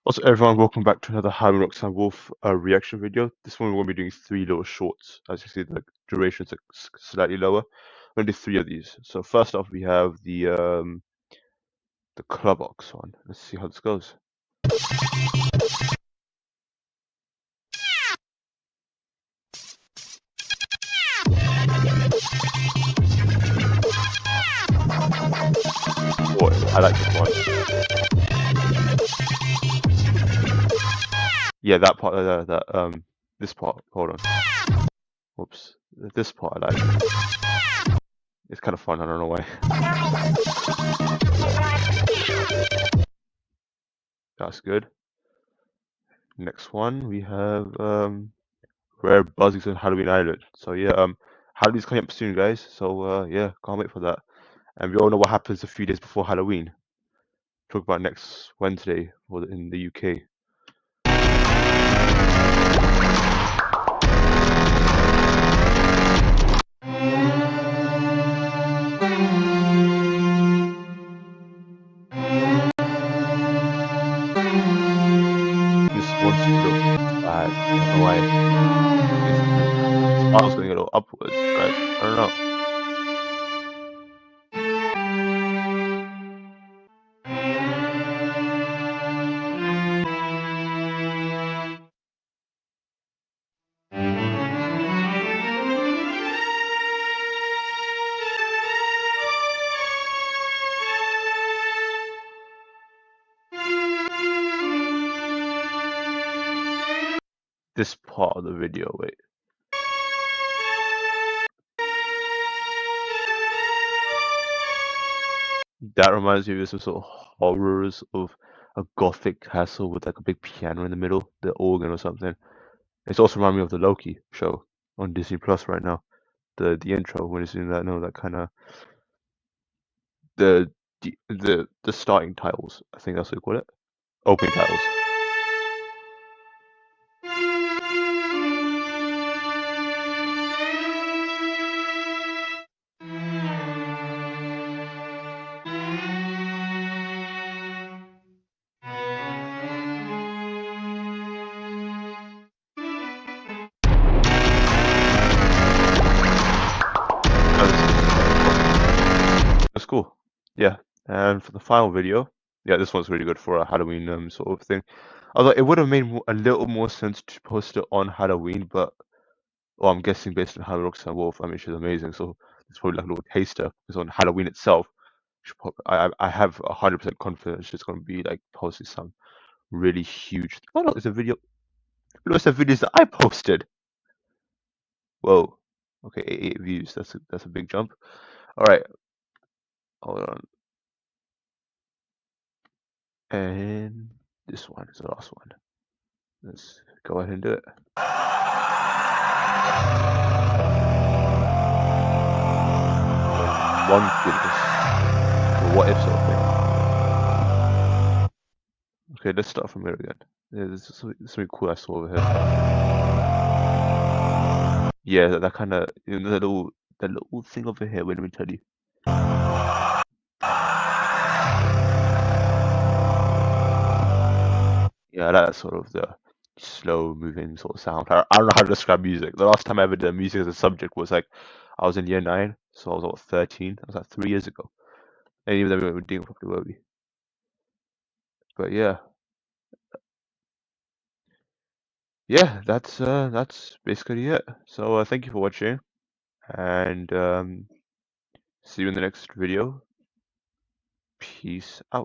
Also, everyone, welcome back to another How Roxanne Wolf reaction video. This one we're going to be doing three little shorts. As you see, the duration's slightly lower. We're going to do three of these. So first off, we have the club box one. Let's see how this goes. Boy, I like this one. Yeah, that part, this part. Hold on. Whoops. This part I like. It's kind of fun. I don't know why. That's good. Next one we have Rare Buzzings on Halloween Island. So yeah, Halloween's coming up soon, guys. So yeah, can't wait for that. And we all know what happens a few days before Halloween. Talk about next Wednesday in the UK. This one's look bad. I don't know why. His file's going a little upwards, but I don't know. This part of the video, wait. That reminds me of some sort of horrors of a gothic castle with like a big piano in the middle, the organ or something. It's also reminding me of the Loki show on Disney Plus right now. The intro when it's in that that kind of the the starting titles. I think that's what you call it. Opening titles. That's cool. Yeah. And for the final video, yeah, this one's really good for a Halloween sort of thing. Although it would have made a little more sense to post it on Halloween, but well, I'm guessing based on how Roxanne Wolf, I mean, she's amazing, so it's probably like a little taster. Because on Halloween itself, I have 100% confidence she's going to be like posting some really huge. Oh no, it's a video. Look, it's the videos that I posted. Whoa. Okay, 88 views. That's a big jump. All right, hold on. And this one is the last one. Let's go ahead and do it. One goodness. The what if sort of thing. Okay, let's start from here again. Yeah, this is something cool I saw over here. Yeah, that kind of that little thing over here. Wait, let me tell you. Yeah, that's sort of the slow moving sort of sound. I don't know how to describe music. The last time I ever did music as a subject was like I was in year 9, so I was what, 13. That was like 3 years ago. And even then we weren't doing it properly, were we? But yeah, that's basically it. So thank you for watching, and see you in the next video. Peace out.